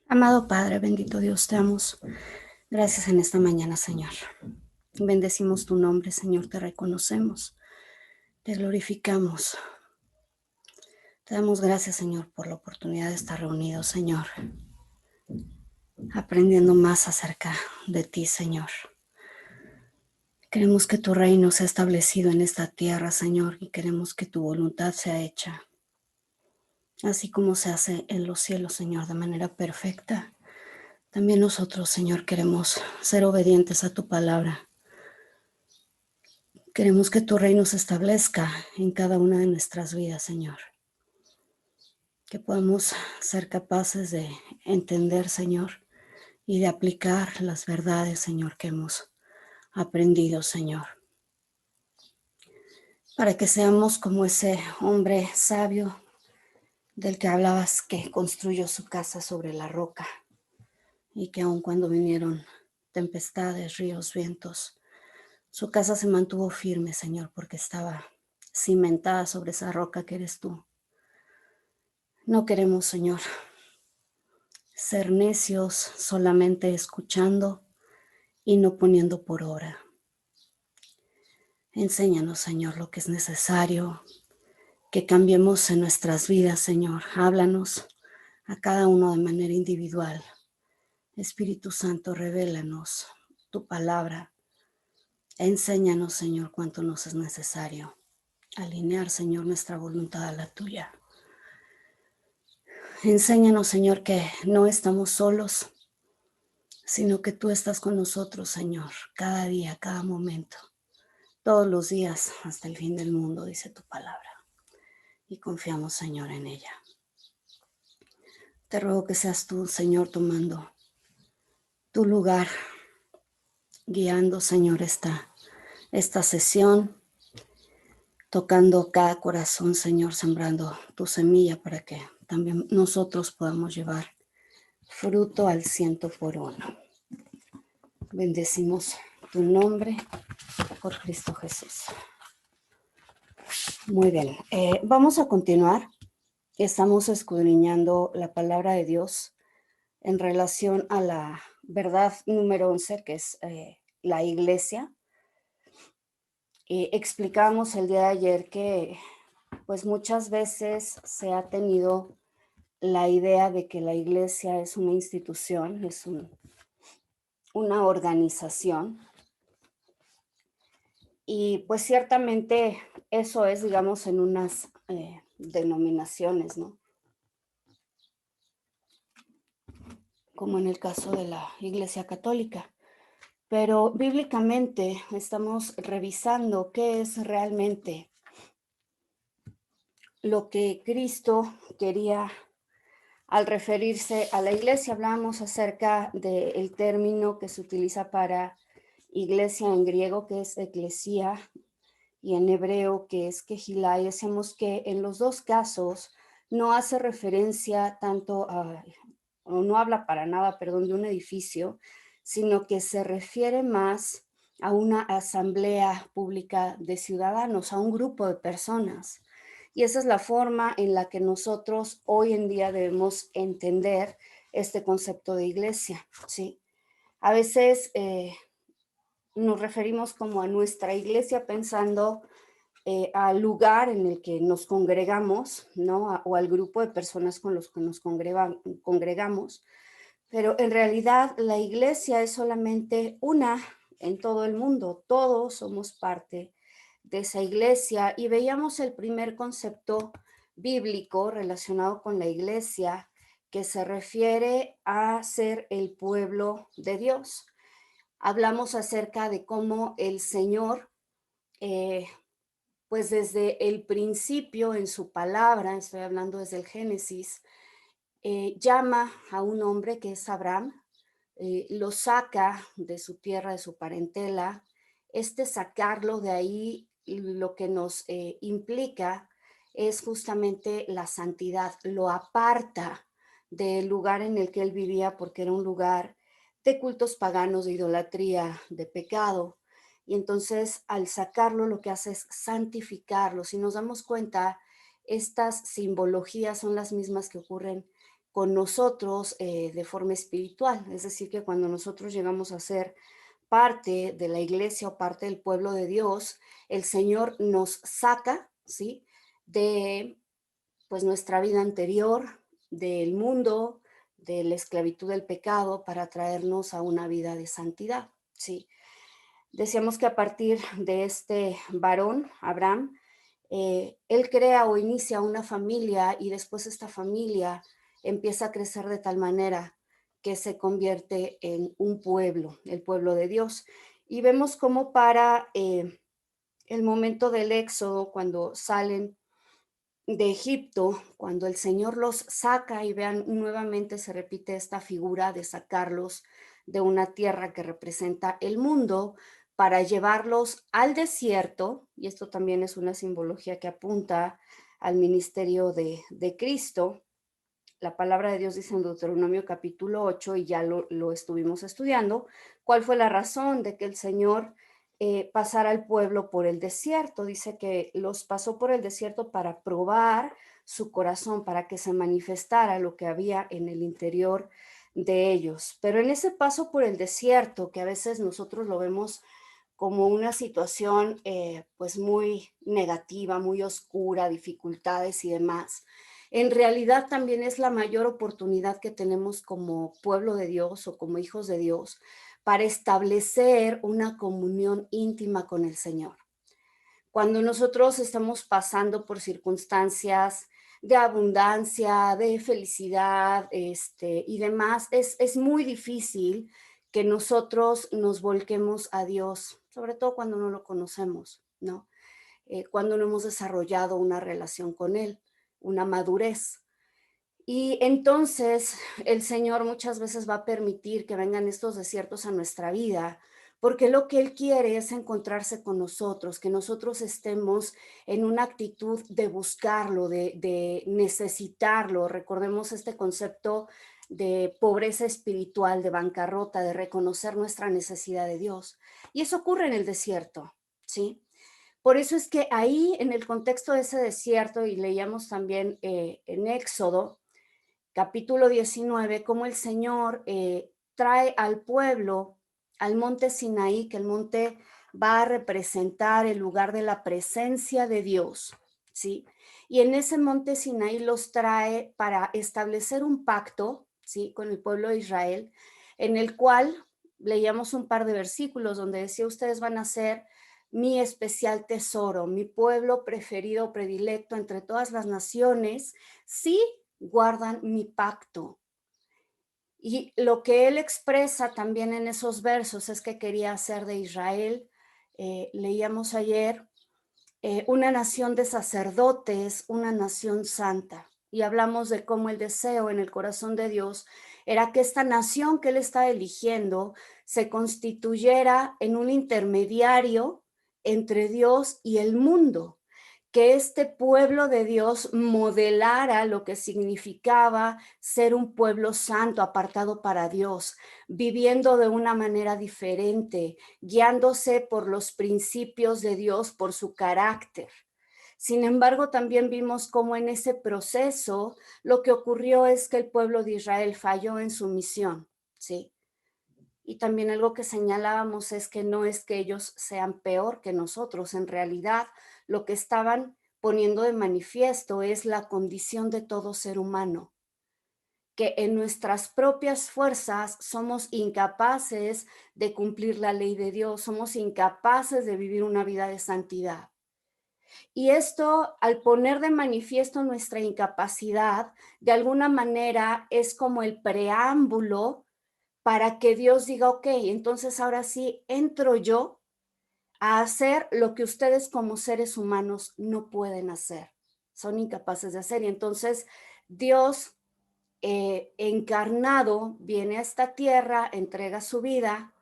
Amado Padre, bendito Dios, te damos gracias en esta mañana, Señor. Bendecimos tu nombre, Señor, te reconocemos, te glorificamos. Te damos gracias, Señor, por la oportunidad de estar reunidos, Señor, aprendiendo más acerca de ti, Señor. Queremos que tu reino sea establecido en esta tierra, Señor, y queremos que tu voluntad sea hecha, así como se hace en los cielos, Señor, de manera perfecta. También nosotros, Señor, queremos ser obedientes a tu palabra. Queremos que tu reino se establezca en cada una de nuestras vidas, Señor. Que podamos ser capaces de entender, Señor, y de aplicar las verdades, Señor, que hemos aprendido, Señor. Para que seamos como ese hombre sabio del que hablabas, que construyó su casa sobre la roca y que aun cuando vinieron tempestades, ríos, vientos, su casa se mantuvo firme, Señor, porque estaba cimentada sobre esa roca que eres tú. No queremos, Señor, ser necios solamente escuchando y no poniendo por obra. Enséñanos, Señor, lo que es necesario, que cambiemos en nuestras vidas, Señor. Háblanos a cada uno de manera individual. Espíritu Santo, revélanos tu palabra. Enséñanos, Señor, cuánto nos es necesario alinear, Señor, nuestra voluntad a la tuya. Enséñanos, Señor, que no estamos solos, sino que tú estás con nosotros, Señor, cada día, cada momento, todos los días, hasta el fin del mundo, dice tu palabra. Y confiamos, Señor, en ella. Te ruego que seas tú, Señor, tomando tu lugar, guiando, Señor, esta sesión, tocando cada corazón, Señor, sembrando tu semilla para que también nosotros podamos llevar fruto al 100 por 1. Bendecimos tu nombre por Cristo Jesús. Muy bien, vamos a continuar. Estamos escudriñando la palabra de Dios en relación a la verdad número 11, que es la iglesia. Explicamos el día de ayer que pues muchas veces se ha tenido la idea de que la iglesia es una institución, es una organización. Y pues ciertamente eso es, digamos, en unas denominaciones, ¿no? Como en el caso de la Iglesia Católica. Pero bíblicamente estamos revisando qué es realmente lo que Cristo quería al referirse a la iglesia. Hablamos acerca del término que se utiliza para iglesia en griego, que es eclesía, y en hebreo, que es kehilá, y decimos que en los dos casos no hace referencia tanto a, o no habla para nada, perdón, de un edificio, sino que se refiere más a una asamblea pública de ciudadanos, a un grupo de personas. Y esa es la forma en la que nosotros hoy en día debemos entender este concepto de iglesia, ¿sí? A veces nos referimos como a nuestra iglesia pensando al lugar en el que nos congregamos, ¿no? O al grupo de personas con los que nos congregamos, pero en realidad la iglesia es solamente una en todo el mundo, todos somos parte de esa iglesia, y veíamos el primer concepto bíblico relacionado con la iglesia, que se refiere a ser el pueblo de Dios. Hablamos acerca de cómo el Señor, eh, pues desde el principio en su palabra, estoy hablando desde el Génesis, llama a un hombre que es Abraham, lo saca de su tierra, de su parentela. Sacarlo de ahí, lo que nos implica es justamente la santidad, lo aparta del lugar en el que él vivía, porque era un lugar de cultos paganos, de idolatría, de pecado. Y entonces al sacarlo lo que hace es santificarlo. Si nos damos cuenta, estas simbologías son las mismas que ocurren con nosotros de forma espiritual. Es decir, que cuando nosotros llegamos a ser parte de la iglesia o parte del pueblo de Dios, el Señor nos saca, ¿sí? De pues nuestra vida anterior, del mundo, de la esclavitud del pecado para traernos a una vida de santidad, ¿sí? Decíamos que a partir de este varón, Abraham, él crea o inicia una familia y después esta familia empieza a crecer de tal manera que se convierte en un pueblo, el pueblo de Dios. Y vemos cómo para el momento del éxodo, cuando salen de Egipto, cuando el Señor los saca y vean nuevamente se repite esta figura de sacarlos de una tierra que representa el mundo para llevarlos al desierto, y esto también es una simbología que apunta al ministerio de Cristo. La palabra de Dios dice en Deuteronomio capítulo 8, y ya lo estuvimos estudiando, cuál fue la razón de que el Señor pasara al pueblo por el desierto. Dice que los pasó por el desierto para probar su corazón, para que se manifestara lo que había en el interior de ellos. Pero en ese paso por el desierto, que a veces nosotros lo vemos como una situación pues muy negativa, muy oscura, dificultades y demás. En realidad también es la mayor oportunidad que tenemos como pueblo de Dios o como hijos de Dios para establecer una comunión íntima con el Señor. Cuando nosotros estamos pasando por circunstancias de abundancia, de felicidad, y demás, es muy difícil que nosotros nos volquemos a Dios, sobre todo cuando no lo conocemos, ¿no? Cuando no hemos desarrollado una relación con Él, una madurez. Y entonces el Señor muchas veces va a permitir que vengan estos desiertos a nuestra vida, porque lo que Él quiere es encontrarse con nosotros, que nosotros estemos en una actitud de buscarlo, de necesitarlo. Recordemos este concepto de pobreza espiritual, de bancarrota, de reconocer nuestra necesidad de Dios. Y eso ocurre en el desierto, ¿sí? Por eso es que ahí, en el contexto de ese desierto, y leíamos también en Éxodo, capítulo 19, cómo el Señor trae al pueblo al monte Sinaí, que el monte va a representar el lugar de la presencia de Dios, ¿sí? Y en ese monte Sinaí los trae para establecer un pacto, ¿sí? Con el pueblo de Israel, en el cual leíamos un par de versículos donde decía, ustedes van a ser mi especial tesoro, mi pueblo preferido, predilecto entre todas las naciones, sí guardan mi pacto. Y lo que él expresa también en esos versos es que quería hacer de Israel, leíamos ayer, una nación de sacerdotes, una nación santa. Y hablamos de cómo el deseo en el corazón de Dios era que esta nación que él está eligiendo se constituyera en un intermediario entre Dios y el mundo, que este pueblo de Dios modelara lo que significaba ser un pueblo santo, apartado para Dios, viviendo de una manera diferente, guiándose por los principios de Dios, por su carácter. Sin embargo, también vimos cómo en ese proceso lo que ocurrió es que el pueblo de Israel falló en su misión, ¿sí? Y también algo que señalábamos es que no es que ellos sean peor que nosotros, en realidad lo que estaban poniendo de manifiesto es la condición de todo ser humano, que en nuestras propias fuerzas somos incapaces de cumplir la ley de Dios, somos incapaces de vivir una vida de santidad. Y esto, al poner de manifiesto nuestra incapacidad, de alguna manera es como el preámbulo para que Dios diga, ok, entonces ahora sí entro yo a hacer lo que ustedes como seres humanos no pueden hacer, son incapaces de hacer. Y entonces Dios encarnado viene a esta tierra, entrega su vida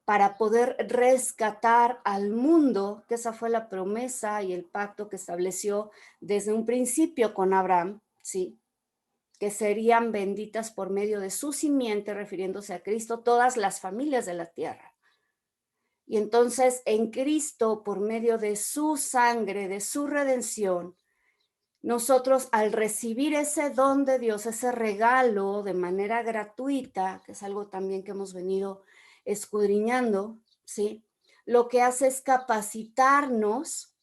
para poder rescatar al mundo, que esa fue la promesa y el pacto que estableció desde un principio con Abraham, ¿sí? Que serían benditas por medio de su simiente, refiriéndose a Cristo, todas las familias de la tierra. Y entonces en Cristo, por medio de su sangre, de su redención, nosotros al recibir ese don de Dios, ese regalo de manera gratuita, que es algo también que hemos venido escudriñando, ¿sí? Lo que hace es capacitarnos,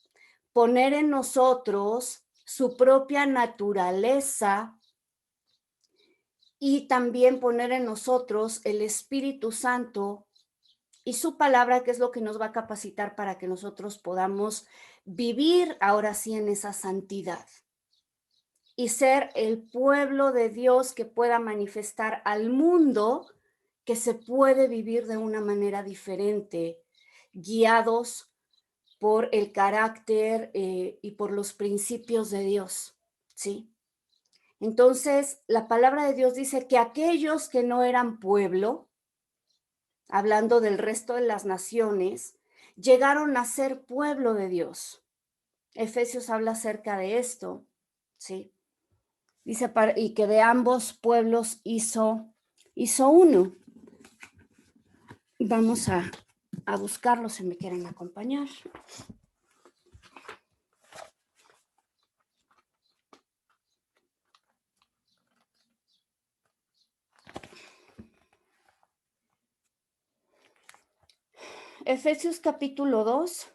poner en nosotros su propia naturaleza y también poner en nosotros el Espíritu Santo y su palabra, que es lo que nos va a capacitar para que nosotros podamos vivir ahora sí en esa santidad y ser el pueblo de Dios que pueda manifestar al mundo que se puede vivir de una manera diferente, guiados por el carácter y por los principios de Dios, ¿sí? Entonces, la palabra de Dios dice que aquellos que no eran pueblo, hablando del resto de las naciones, llegaron a ser pueblo de Dios. Efesios habla acerca de esto, ¿sí? Dice, y que de ambos pueblos hizo uno. Vamos a buscarlo si me quieren acompañar. Efesios capítulo 2.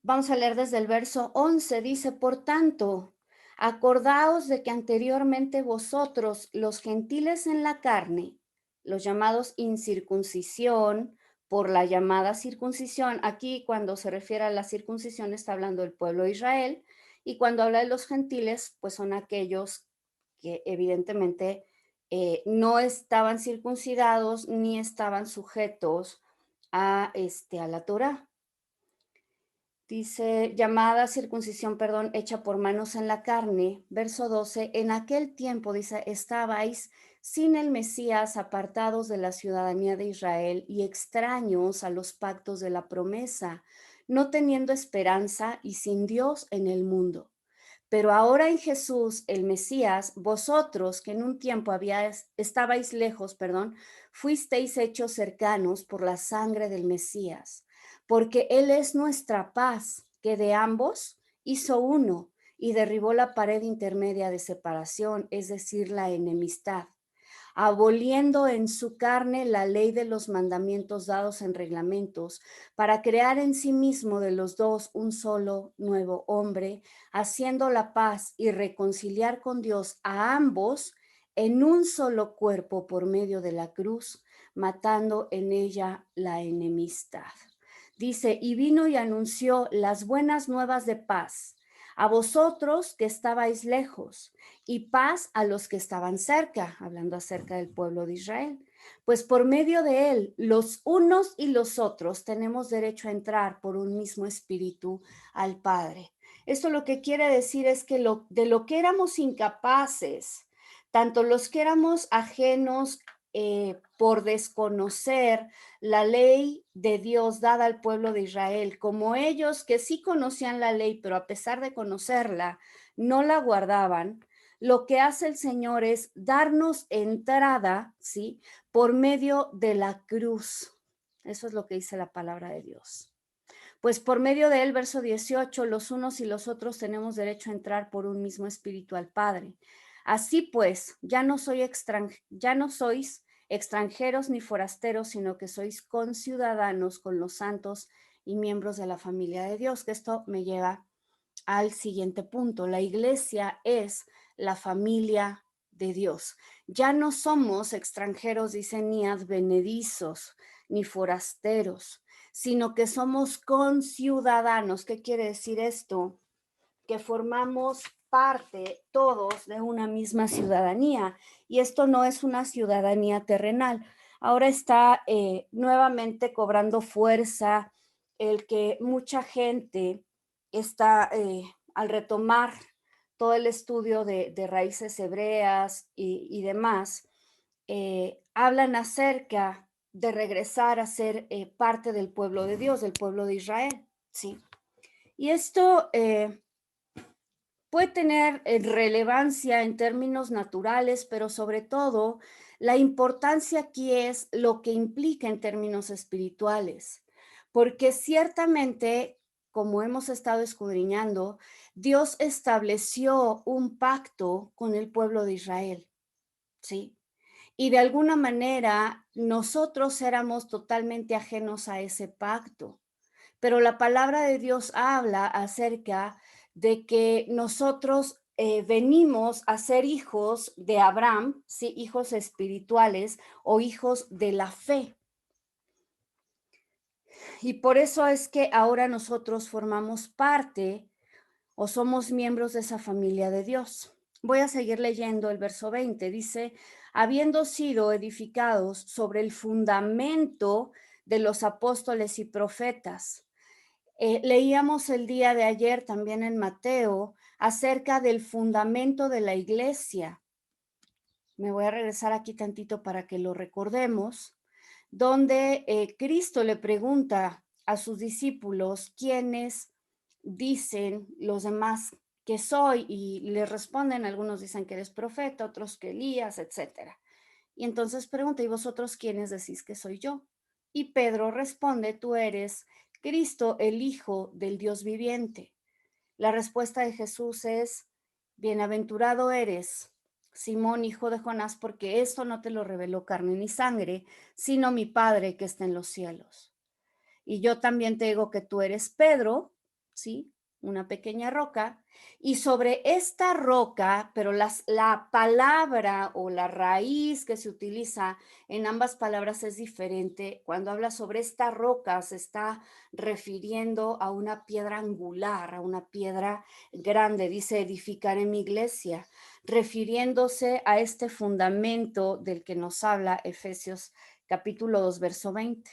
Vamos a leer desde el verso 11. Dice, por tanto, acordaos de que anteriormente vosotros, los gentiles en la carne, los llamados incircuncisión, por la llamada circuncisión, aquí cuando se refiere a la circuncisión está hablando del pueblo de Israel, y cuando habla de los gentiles, pues son aquellos que evidentemente no estaban circuncidados ni estaban sujetos a la Torá. Dice, llamada circuncisión, perdón, hecha por manos en la carne, verso 12, en aquel tiempo, dice, estabais sin el Mesías, apartados de la ciudadanía de Israel y extraños a los pactos de la promesa, no teniendo esperanza y sin Dios en el mundo. Pero ahora en Jesús, el Mesías, vosotros que en un tiempo estabais lejos, perdón, fuisteis hechos cercanos por la sangre del Mesías, porque Él es nuestra paz, que de ambos hizo uno y derribó la pared intermedia de separación, es decir, la enemistad, aboliendo en su carne la ley de los mandamientos dados en reglamentos, para crear en sí mismo de los dos un solo nuevo hombre, haciendo la paz y reconciliar con Dios a ambos en un solo cuerpo por medio de la cruz, matando en ella la enemistad. Dice, y vino y anunció las buenas nuevas de paz a vosotros que estabais lejos, y paz a los que estaban cerca, hablando acerca del pueblo de Israel. Pues por medio de él, los unos y los otros tenemos derecho a entrar por un mismo espíritu al Padre. Esto lo que quiere decir es que de lo que éramos incapaces, tanto los que éramos ajenos por desconocer la ley de Dios dada al pueblo de Israel, como ellos que sí conocían la ley, pero a pesar de conocerla, no la guardaban, lo que hace el Señor es darnos entrada, ¿sí? Por medio de la cruz. Eso es lo que dice la palabra de Dios. Pues por medio de él, verso 18, los unos y los otros tenemos derecho a entrar por un mismo espíritu al Padre. Así pues, ya no sois extranjeros ni forasteros, sino que sois conciudadanos con los santos y miembros de la familia de Dios, que esto me lleva al siguiente punto. La iglesia es la familia de Dios. Ya no somos extranjeros, dice, ni advenedizos, ni forasteros, sino que somos conciudadanos. ¿Qué quiere decir esto? Que formamos parte todos de una misma ciudadanía, y esto no es una ciudadanía terrenal. Ahora está nuevamente cobrando fuerza el que mucha gente está, al retomar todo el estudio de raíces hebreas y demás, hablan acerca de regresar a ser parte del pueblo de Dios, del pueblo de Israel, ¿sí? Y esto puede tener relevancia en términos naturales, pero sobre todo la importancia aquí es lo que implica en términos espirituales, porque ciertamente, como hemos estado escudriñando, Dios estableció un pacto con el pueblo de Israel, ¿sí? Y de alguna manera nosotros éramos totalmente ajenos a ese pacto. Pero la palabra de Dios habla acerca de que nosotros venimos a ser hijos de Abraham, ¿sí? Hijos espirituales o hijos de la fe. Y por eso es que ahora nosotros formamos parte o somos miembros de esa familia de Dios. Voy a seguir leyendo el verso 20. Dice, habiendo sido edificados sobre el fundamento de los apóstoles y profetas. Leíamos el día de ayer también en Mateo acerca del fundamento de la iglesia. Me voy a regresar aquí tantito para que lo recordemos, donde Cristo le pregunta a sus discípulos quiénes dicen los demás que soy y le responden, algunos dicen que eres profeta, otros que Elías, etcétera. Y entonces pregunta, ¿y vosotros quiénes decís que soy yo? Y Pedro responde, tú eres Cristo, el Hijo del Dios viviente. La respuesta de Jesús es, bienaventurado eres, Simón, hijo de Jonás, porque esto no te lo reveló carne ni sangre, sino mi Padre que está en los cielos. Y yo también te digo que tú eres Pedro, ¿sí? Una pequeña roca, y sobre esta roca, pero la palabra o la raíz que se utiliza en ambas palabras es diferente. Cuando habla sobre esta roca, se está refiriendo a una piedra angular, a una piedra grande. Dice, edificaré mi iglesia, refiriéndose a este fundamento del que nos habla Efesios capítulo 2, verso 20,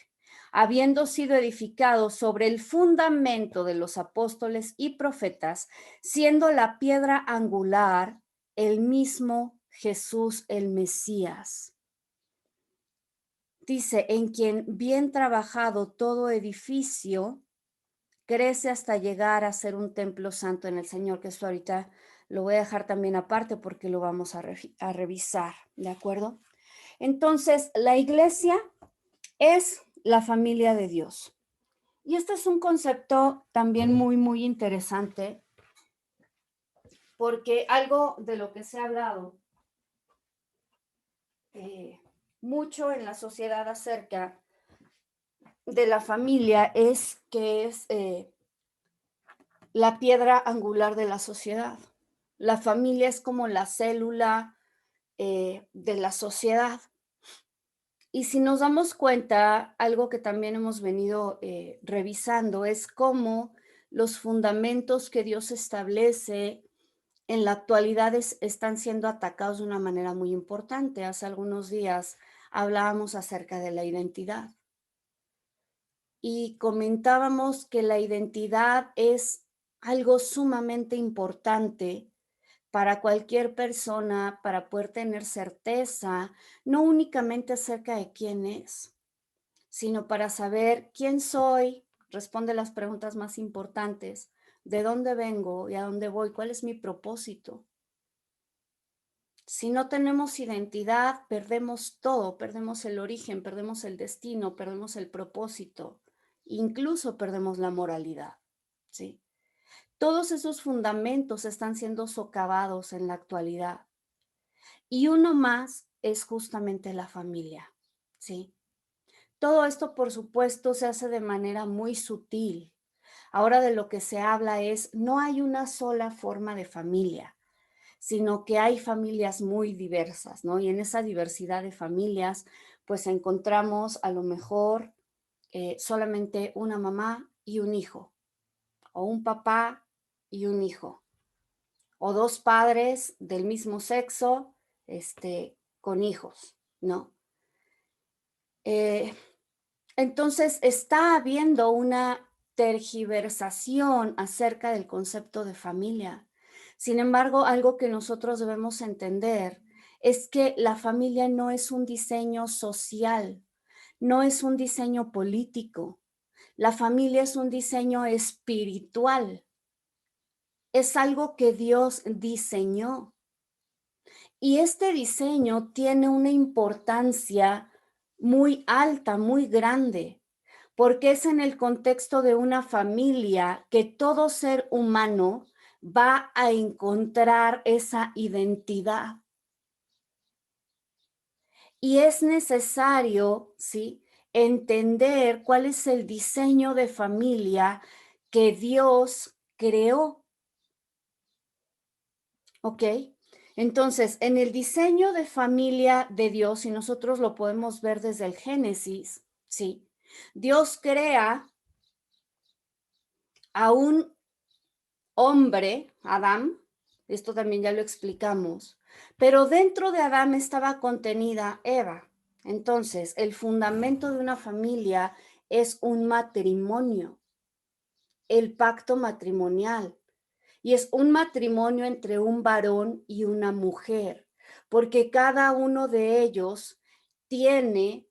habiendo sido edificado sobre el fundamento de los apóstoles y profetas, siendo la piedra angular el mismo Jesús el Mesías. Dice, en quien bien trabajado todo edificio crece hasta llegar a ser un templo santo en el Señor, que esto ahorita lo voy a dejar también aparte porque lo vamos a revisar, ¿de acuerdo? Entonces, la iglesia es la familia de Dios. Y este es un concepto también muy, muy interesante, porque algo de lo que se ha hablado mucho en la sociedad acerca de la familia es que es la piedra angular de la sociedad. La familia es como la célula de la sociedad. Y si nos damos cuenta, algo que también hemos venido revisando es cómo los fundamentos que Dios establece en la actualidad están siendo atacados de una manera muy importante. Hace algunos días hablábamos acerca de la identidad y comentábamos que la identidad es algo sumamente importante para cualquier persona, para poder tener certeza, no únicamente acerca de quién es, sino para saber quién soy, responde las preguntas más importantes, de dónde vengo y a dónde voy, cuál es mi propósito. Si no tenemos identidad, perdemos todo, perdemos el origen, perdemos el destino, perdemos el propósito, incluso perdemos la moralidad, ¿sí? Todos esos fundamentos están siendo socavados en la actualidad. Y uno más es justamente la familia, ¿sí? Todo esto, por supuesto, se hace de manera muy sutil. Ahora de lo que se habla es, no hay una sola forma de familia, sino que hay familias muy diversas, ¿no? Y en esa diversidad de familias, pues encontramos a lo mejor solamente una mamá y un hijo, o un papá y un hijo, o dos padres del mismo sexo, con hijos, ¿no? Entonces está habiendo una tergiversación acerca del concepto de familia. Sin embargo, algo que nosotros debemos entender es que la familia no es un diseño social, no es un diseño político. La familia es un diseño espiritual. Es algo que Dios diseñó. Y este diseño tiene una importancia muy alta, muy grande, porque es en el contexto de una familia que todo ser humano va a encontrar esa identidad. Y es necesario, ¿sí?, entender cuál es el diseño de familia que Dios creó, ¿ok? Entonces, en el diseño de familia de Dios, y nosotros lo podemos ver desde el Génesis, ¿sí? Dios crea a un hombre, Adán, esto también ya lo explicamos, pero dentro de Adán estaba contenida Eva. Entonces, el fundamento de una familia es un matrimonio, el pacto matrimonial. Y es un matrimonio entre un varón y una mujer, porque cada uno de ellos tiene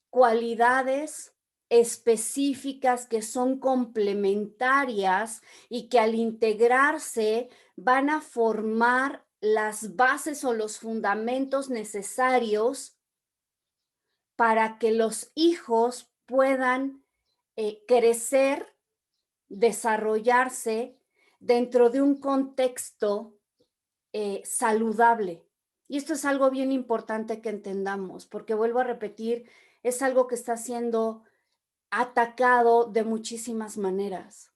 cualidades específicas que son complementarias y que al integrarse van a formar las bases o los fundamentos necesarios para que los hijos puedan crecer, desarrollarse dentro de un contexto saludable. Y esto es algo bien importante que entendamos, porque vuelvo a repetir, es algo que está siendo atacado de muchísimas maneras.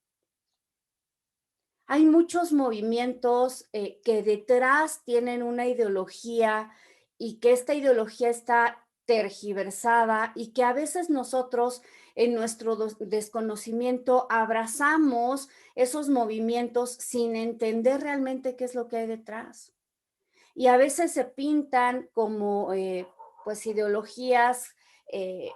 Hay muchos movimientos que detrás tienen una ideología y que esta ideología está tergiversada y que a veces nosotros en nuestro desconocimiento abrazamos esos movimientos sin entender realmente qué es lo que hay detrás. Y a veces se pintan como pues ideologías eh,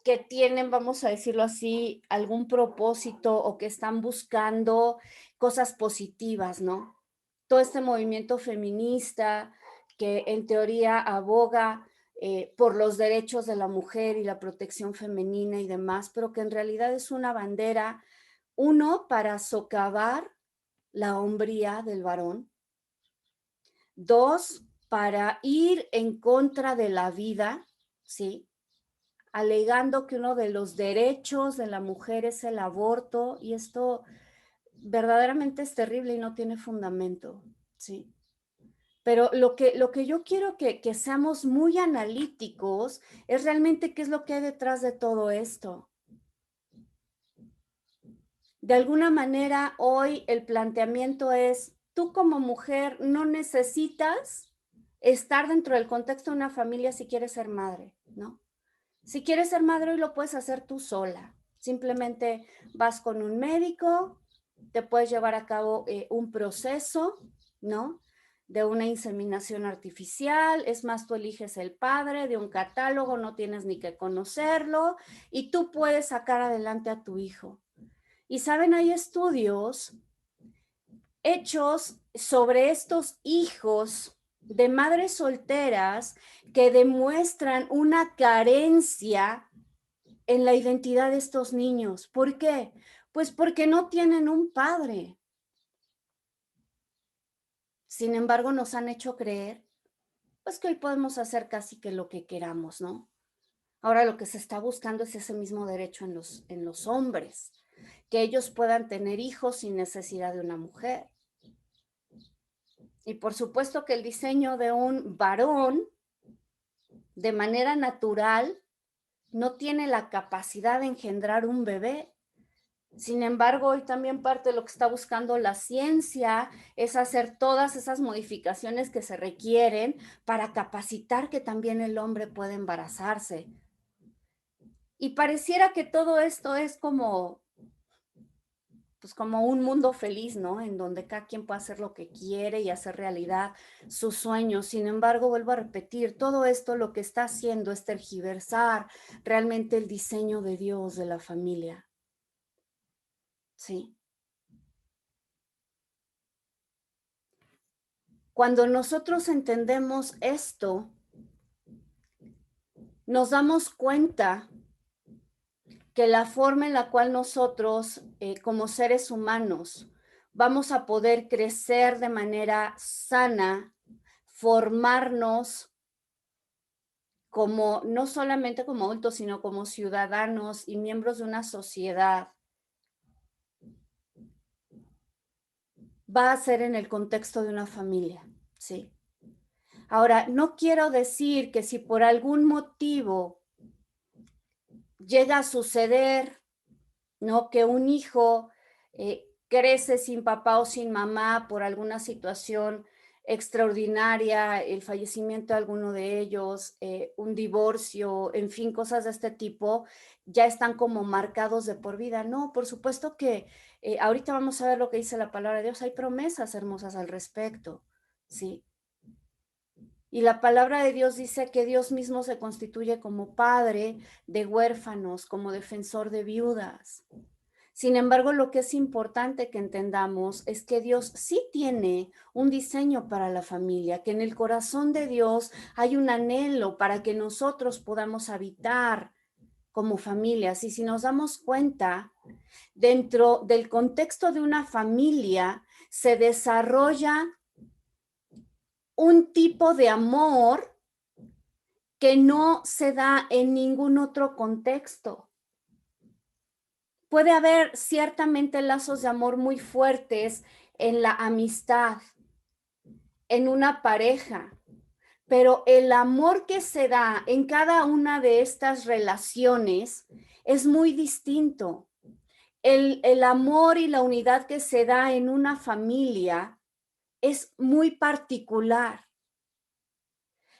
que tienen, vamos a decirlo así, algún propósito o que están buscando cosas positivas, ¿no? Todo este movimiento feminista que en teoría aboga por los derechos de la mujer y la protección femenina y demás, pero que en realidad es una bandera, uno, para socavar la hombría del varón, dos, para ir en contra de la vida, ¿sí? Alegando que uno de los derechos de la mujer es el aborto, y esto verdaderamente es terrible y no tiene fundamento, ¿sí? Pero lo que yo quiero que seamos muy analíticos es realmente qué es lo que hay detrás de todo esto. De alguna manera, hoy el planteamiento es, tú como mujer no necesitas estar dentro del contexto de una familia si quieres ser madre, ¿no? Si quieres ser madre, hoy lo puedes hacer tú sola. Simplemente vas con un médico, te puedes llevar a cabo un proceso, ¿no? De una inseminación artificial. Es más, tú eliges el padre de un catálogo, no tienes ni que conocerlo y tú puedes sacar adelante a tu hijo. Y saben, hay estudios hechos sobre estos hijos de madres solteras que demuestran una carencia en la identidad de estos niños. ¿Por qué? Pues porque no tienen un padre. Sin embargo, nos han hecho creer, pues que hoy podemos hacer casi que lo que queramos, ¿no? Ahora lo que se está buscando es ese mismo derecho en los hombres, que ellos puedan tener hijos sin necesidad de una mujer. Y por supuesto que el diseño de un varón, de manera natural, no tiene la capacidad de engendrar un bebé. Sin embargo, hoy también parte de lo que está buscando la ciencia es hacer todas esas modificaciones que se requieren para capacitar que también el hombre puede embarazarse. Y pareciera que todo esto es como, pues como un mundo feliz, ¿no? En donde cada quien puede hacer lo que quiere y hacer realidad sus sueños. Sin embargo, vuelvo a repetir, todo esto lo que está haciendo es tergiversar realmente el diseño de Dios de la familia. Sí. Cuando nosotros entendemos esto, nos damos cuenta que la forma en la cual nosotros, como seres humanos, vamos a poder crecer de manera sana, formarnos como, no solamente como adultos, sino como ciudadanos y miembros de una sociedad va a ser en el contexto de una familia, ¿sí? Ahora, no quiero decir que si por algún motivo llega a suceder, ¿no? Que un hijo crece sin papá o sin mamá por alguna situación extraordinaria, el fallecimiento de alguno de ellos, un divorcio, en fin, cosas de este tipo, ya están como marcados de por vida. No, por supuesto que ahorita vamos a ver lo que dice la palabra de Dios. Hay promesas hermosas al respecto, ¿sí? Y la palabra de Dios dice que Dios mismo se constituye como padre de huérfanos, como defensor de viudas. Sin embargo, lo que es importante que entendamos es que Dios sí tiene un diseño para la familia, que en el corazón de Dios hay un anhelo para que nosotros podamos habitar como familias. Y si nos damos cuenta, dentro del contexto de una familia se desarrolla un tipo de amor que no se da en ningún otro contexto. Puede haber ciertamente lazos de amor muy fuertes en la amistad, en una pareja, pero el amor que se da en cada una de estas relaciones es muy distinto. El amor y la unidad que se da en una familia es muy particular.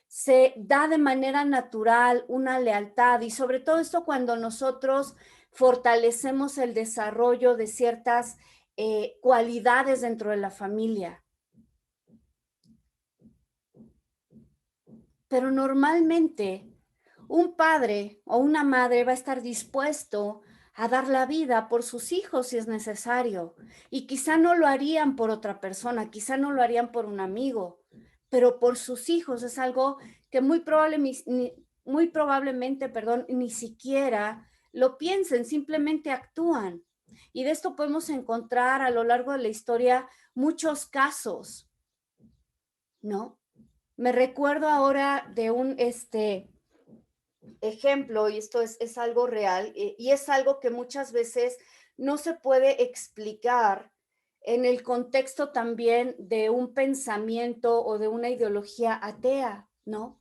Se da de manera natural una lealtad y sobre todo esto cuando nosotros fortalecemos el desarrollo de ciertas cualidades dentro de la familia. Pero normalmente un padre o una madre va a estar dispuesto a dar la vida por sus hijos si es necesario. Y quizá no lo harían por otra persona, quizá no lo harían por un amigo, pero por sus hijos es algo que muy probablemente, perdón, ni siquiera lo piensen, simplemente actúan. Y de esto podemos encontrar a lo largo de la historia muchos casos, ¿no? Me recuerdo ahora de un ejemplo, y esto es algo real, y es algo que muchas veces no se puede explicar en el contexto también de un pensamiento o de una ideología atea, ¿no?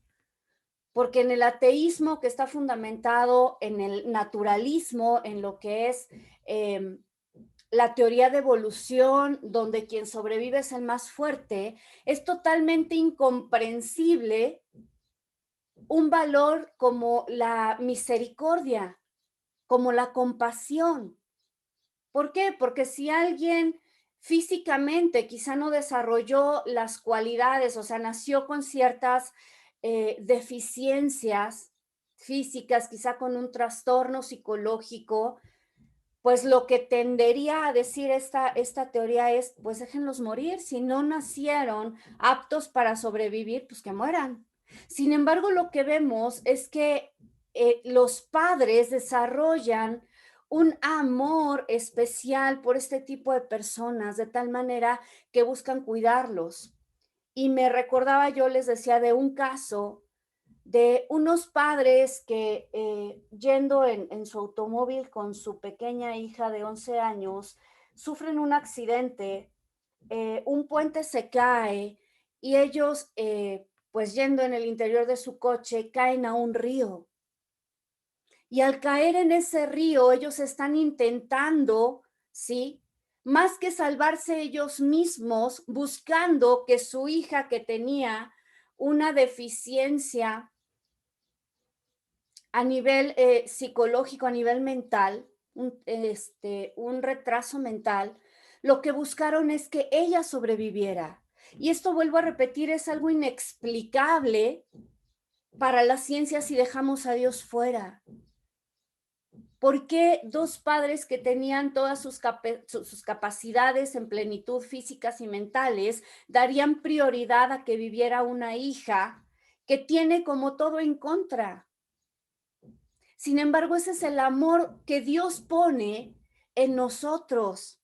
Porque en el ateísmo que está fundamentado en el naturalismo, en lo que es la teoría de evolución, donde quien sobrevive es el más fuerte, es totalmente incomprensible un valor como la misericordia, como la compasión. ¿Por qué? Porque si alguien físicamente quizá no desarrolló las cualidades, o sea, nació con ciertas deficiencias físicas, quizá con un trastorno psicológico, pues lo que tendería a decir esta teoría es, pues déjenlos morir, si no nacieron aptos para sobrevivir, pues que mueran. Sin embargo, lo que vemos es que los padres desarrollan un amor especial por este tipo de personas, de tal manera que buscan cuidarlos. Y me recordaba, yo les decía de un caso de unos padres que yendo en su automóvil con su pequeña hija de 11 años, sufren un accidente, un puente se cae y ellos, pues yendo en el interior de su coche, caen a un río. Y al caer en ese río, ellos están intentando, ¿sí? Más que salvarse ellos mismos, buscando que su hija que tenía una deficiencia a nivel psicológico, a nivel mental, un retraso mental, lo que buscaron es que ella sobreviviera. Y esto, vuelvo a repetir, es algo inexplicable para la ciencia si dejamos a Dios fuera. ¿Por qué dos padres que tenían todas sus capacidades en plenitud físicas y mentales darían prioridad a que viviera una hija que tiene como todo en contra? Sin embargo, ese es el amor que Dios pone en nosotros.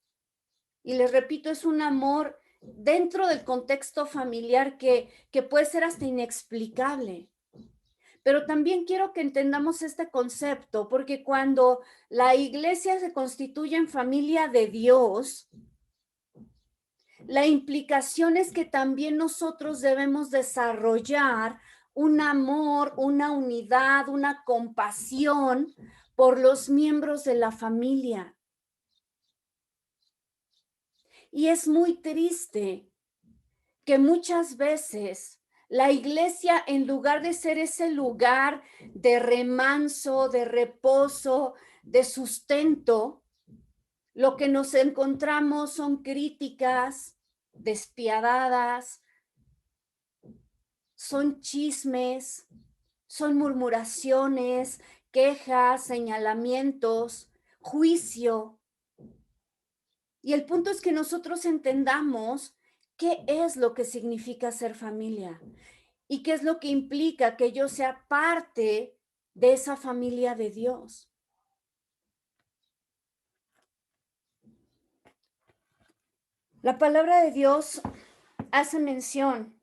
Y les repito, es un amor dentro del contexto familiar que puede ser hasta inexplicable. Pero también quiero que entendamos este concepto, porque cuando la iglesia se constituye en familia de Dios, la implicación es que también nosotros debemos desarrollar un amor, una unidad, una compasión por los miembros de la familia. Y es muy triste que muchas veces la iglesia, en lugar de ser ese lugar de remanso, de reposo, de sustento, lo que nos encontramos son críticas despiadadas, son chismes, son murmuraciones, quejas, señalamientos, juicio. Y el punto es que nosotros entendamos qué es lo que significa ser familia y qué es lo que implica que yo sea parte de esa familia de Dios. La palabra de Dios hace mención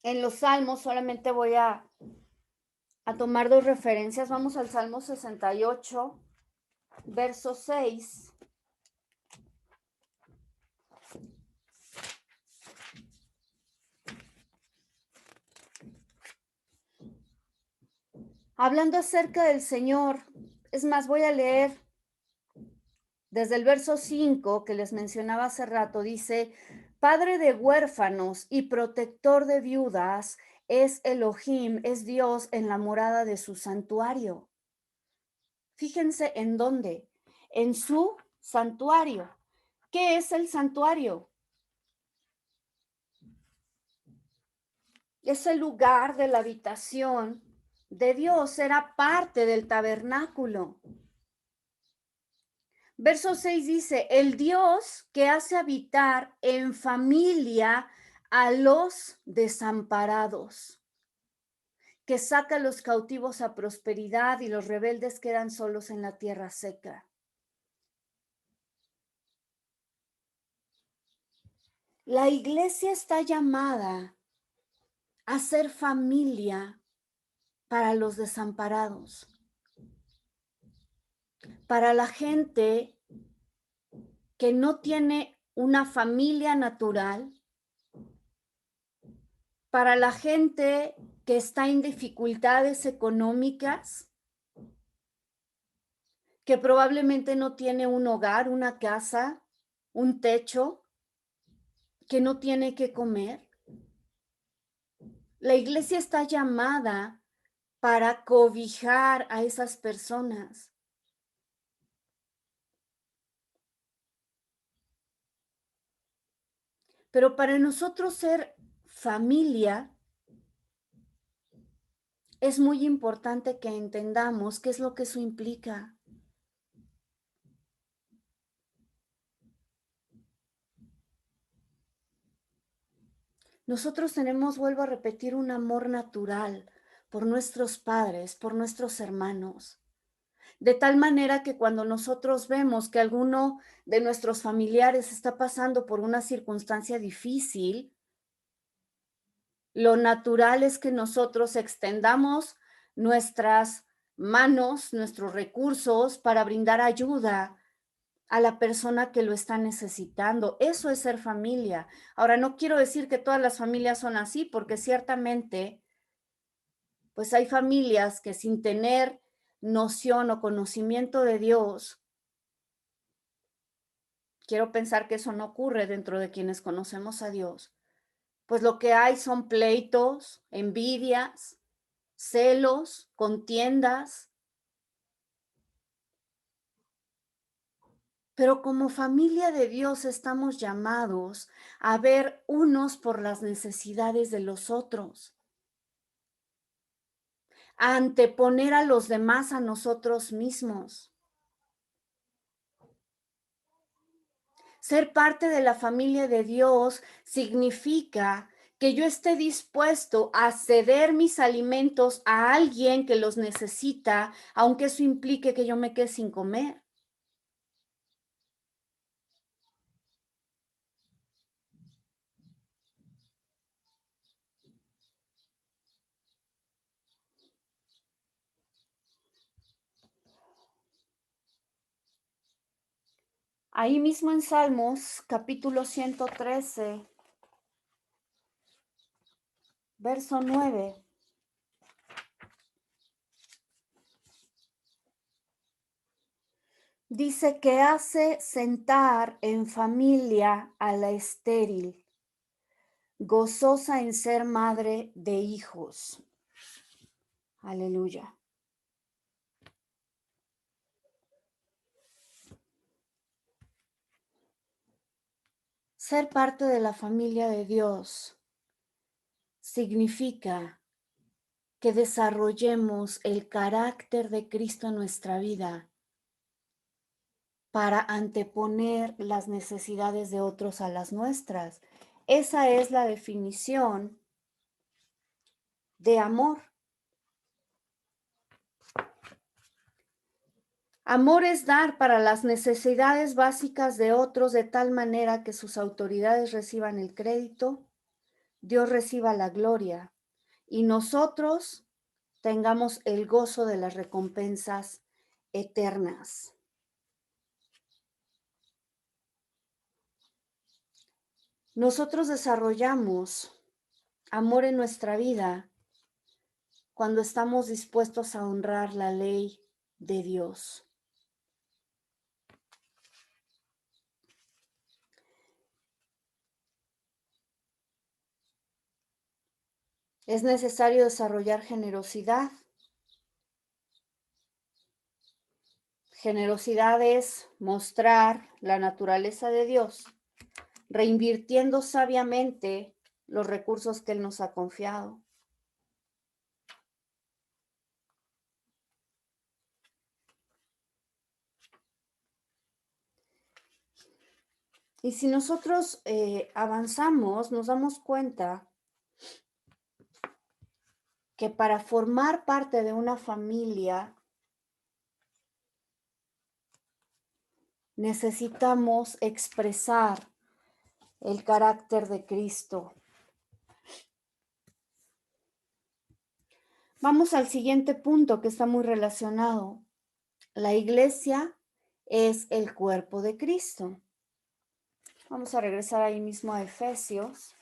en los salmos, solamente voy a tomar dos referencias. Vamos al Salmo 68, verso 6. Hablando acerca del Señor, es más, voy a leer desde el verso 5 que les mencionaba hace rato, dice, Padre de huérfanos y protector de viudas es Elohim, es Dios en la morada de su santuario. Fíjense en dónde, en su santuario. ¿Qué es el santuario? Es el lugar de la habitación de Dios, era parte del tabernáculo. Verso 6 dice, el Dios que hace habitar en familia a los desamparados, que saca a los cautivos a prosperidad y los rebeldes quedan solos en la tierra seca. La iglesia está llamada a ser familia para los desamparados, para la gente que no tiene una familia natural, para la gente que está en dificultades económicas, que probablemente no tiene un hogar, una casa, un techo, que no tiene que comer. La iglesia está llamada para cobijar a esas personas. Pero para nosotros ser familia, es muy importante que entendamos qué es lo que eso implica. Nosotros tenemos, vuelvo a repetir, un amor natural por nuestros padres, por nuestros hermanos. De tal manera que cuando nosotros vemos que alguno de nuestros familiares está pasando por una circunstancia difícil, lo natural es que nosotros extendamos nuestras manos, nuestros recursos para brindar ayuda a la persona que lo está necesitando. Eso es ser familia. Ahora, no quiero decir que todas las familias son así, porque ciertamente, pues hay familias que sin tener noción o conocimiento de Dios, quiero pensar que eso no ocurre dentro de quienes conocemos a Dios, pues lo que hay son pleitos, envidias, celos, contiendas. Pero como familia de Dios estamos llamados a ver unos por las necesidades de los otros, a anteponer a los demás a nosotros mismos. Ser parte de la familia de Dios significa que yo esté dispuesto a ceder mis alimentos a alguien que los necesita, aunque eso implique que yo me quede sin comer. Ahí mismo en Salmos, capítulo 113, verso 9. Dice que hace sentar en familia a la estéril, gozosa en ser madre de hijos. Aleluya. Ser parte de la familia de Dios significa que desarrollemos el carácter de Cristo en nuestra vida para anteponer las necesidades de otros a las nuestras. Esa es la definición de amor. Amor es dar para las necesidades básicas de otros de tal manera que sus autoridades reciban el crédito, Dios reciba la gloria y nosotros tengamos el gozo de las recompensas eternas. Nosotros desarrollamos amor en nuestra vida cuando estamos dispuestos a honrar la ley de Dios. Es necesario desarrollar generosidad. Generosidad es mostrar la naturaleza de Dios, reinvirtiendo sabiamente los recursos que Él nos ha confiado. Y si nosotros avanzamos, nos damos cuenta que para formar parte de una familia necesitamos expresar el carácter de Cristo. Vamos al siguiente punto que está muy relacionado. La iglesia es el cuerpo de Cristo. Vamos a regresar ahí mismo a Efesios,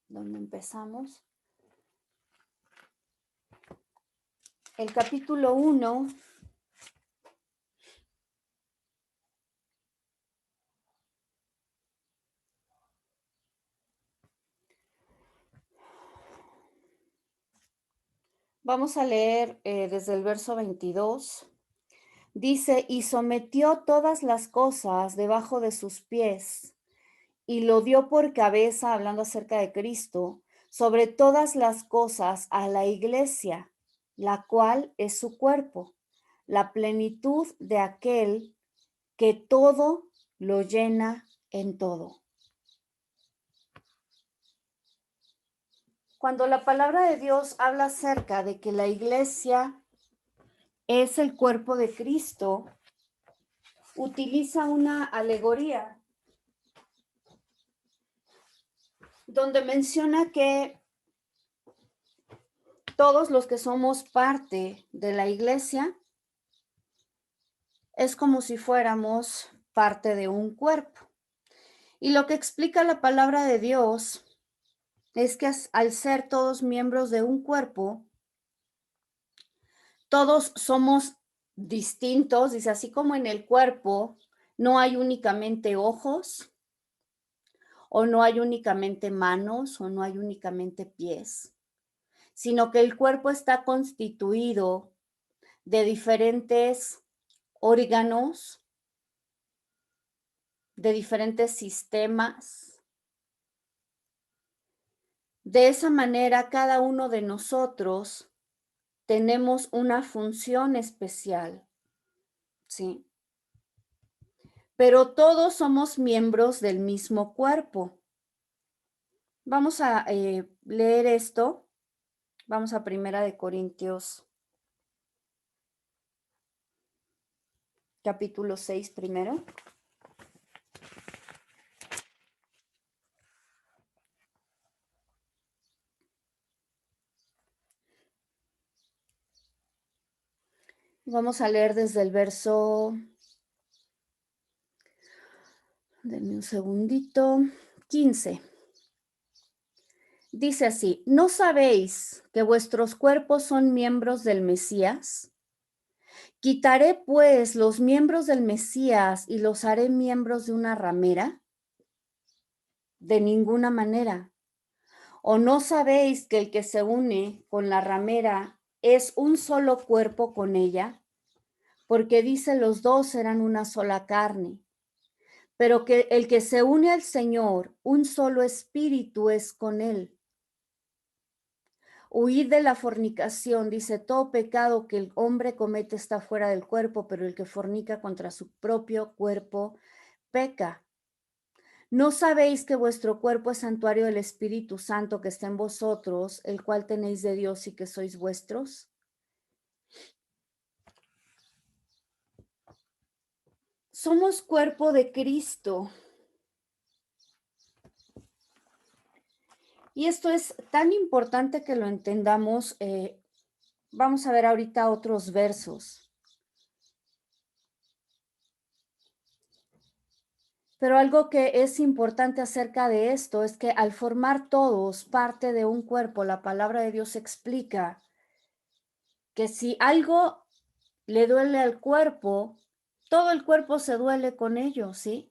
donde empezamos. El capítulo 1. Vamos a leer desde el verso 22. Dice, y sometió todas las cosas debajo de sus pies, y lo dio por cabeza, hablando acerca de Cristo, sobre todas las cosas a la iglesia, la cual es su cuerpo, la plenitud de aquel que todo lo llena en todo. Cuando la palabra de Dios habla acerca de que la iglesia es el cuerpo de Cristo, utiliza una alegoría donde menciona que todos los que somos parte de la iglesia es como si fuéramos parte de un cuerpo. Y lo que explica la palabra de Dios es que al ser todos miembros de un cuerpo, todos somos distintos, dice, así como en el cuerpo no hay únicamente ojos, o no hay únicamente manos, o no hay únicamente pies, sino que el cuerpo está constituido de diferentes órganos, de diferentes sistemas. De esa manera, cada uno de nosotros tenemos una función especial, ¿sí? Pero todos somos miembros del mismo cuerpo. Vamos a leer esto. Vamos a 1 Corintios, capítulo 6 primero. Vamos a leer desde el verso, denme un segundito, 15. Dice así: ¿no sabéis que vuestros cuerpos son miembros del Mesías? ¿Quitaré pues los miembros del Mesías y los haré miembros de una ramera? De ninguna manera. ¿O no sabéis que el que se une con la ramera es un solo cuerpo con ella? Porque dice, los dos serán una sola carne. Pero que el que se une al Señor, un solo espíritu es con él. Huid de la fornicación, dice, todo pecado que el hombre comete está fuera del cuerpo, pero el que fornica contra su propio cuerpo peca. ¿No sabéis que vuestro cuerpo es santuario del Espíritu Santo que está en vosotros, el cual tenéis de Dios y que sois vuestros? Somos cuerpo de Cristo. Y esto es tan importante que lo entendamos. Vamos a ver ahorita otros versos. Pero algo que es importante acerca de esto es que al formar todos parte de un cuerpo, la palabra de Dios explica que si algo le duele al cuerpo, todo el cuerpo se duele con ello, ¿sí?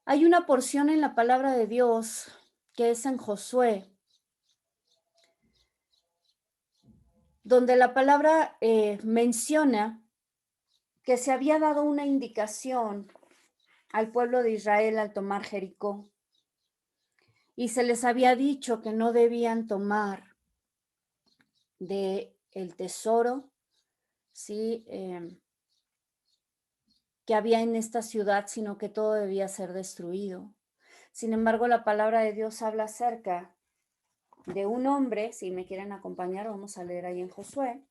Hay una porción en la palabra de Dios que es en Josué, donde la palabra menciona que se había dado una indicación al pueblo de Israel al tomar Jericó y se les había dicho que no debían tomar de el tesoro, ¿sí? Que había en esta ciudad, sino que todo debía ser destruido. Sin embargo, la palabra de Dios habla acerca de un hombre, si me quieren acompañar, vamos a leer ahí en Josué,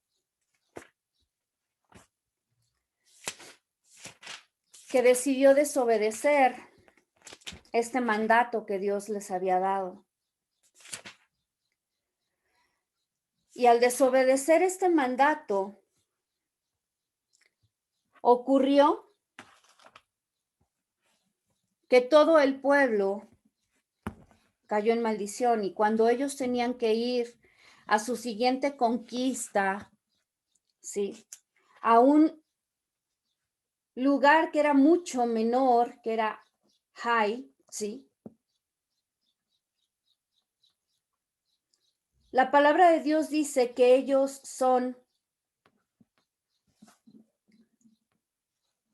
que decidió desobedecer este mandato que Dios les había dado. Y al desobedecer este mandato, ocurrió que todo el pueblo cayó en maldición y cuando ellos tenían que ir a su siguiente conquista, ¿sí? A un lugar que era mucho menor, que era Hai, ¿sí? La palabra de Dios dice que ellos son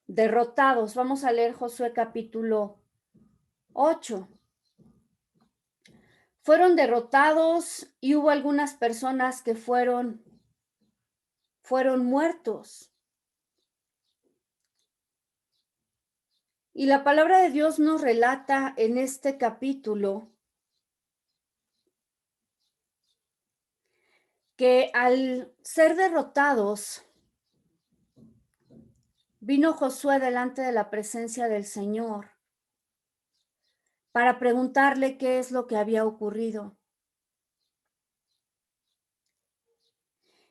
derrotados. Vamos a leer Josué capítulo 8. Fueron derrotados y hubo algunas personas que fueron muertos. Y la palabra de Dios nos relata en este capítulo que al ser derrotados, vino Josué delante de la presencia del Señor para preguntarle qué es lo que había ocurrido.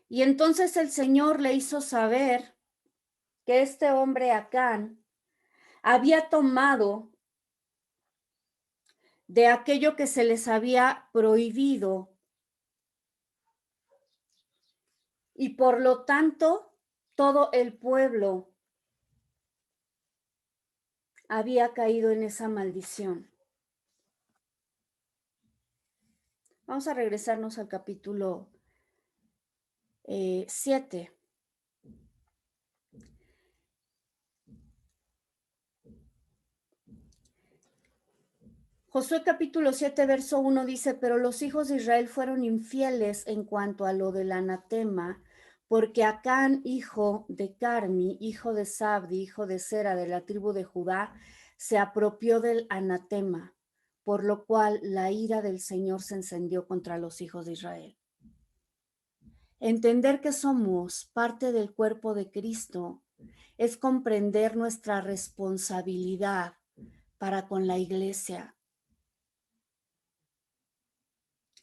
Y entonces el Señor le hizo saber que este hombre Acán había tomado de aquello que se les había prohibido y por lo tanto todo el pueblo había caído en esa maldición. Vamos a regresarnos al capítulo 7. Josué capítulo 7, verso 1 dice, pero los hijos de Israel fueron infieles en cuanto a lo del anatema, porque Acán, hijo de Carmi, hijo de Sabdi, hijo de Sera, de la tribu de Judá, se apropió del anatema, por lo cual la ira del Señor se encendió contra los hijos de Israel. Entender que somos parte del cuerpo de Cristo es comprender nuestra responsabilidad para con la iglesia.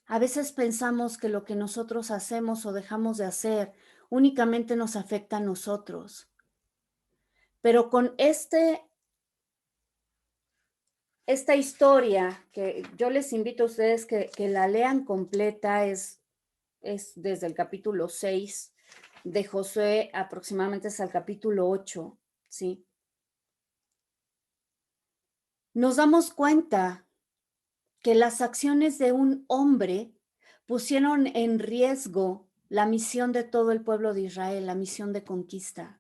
A veces pensamos que lo que nosotros hacemos o dejamos de hacer únicamente nos afecta a nosotros. Pero con esta historia, que yo les invito a ustedes que la lean completa, es desde el capítulo 6 de Josué aproximadamente hasta el capítulo 8, ¿sí? Nos damos cuenta que las acciones de un hombre pusieron en riesgo la misión de todo el pueblo de Israel, la misión de conquista.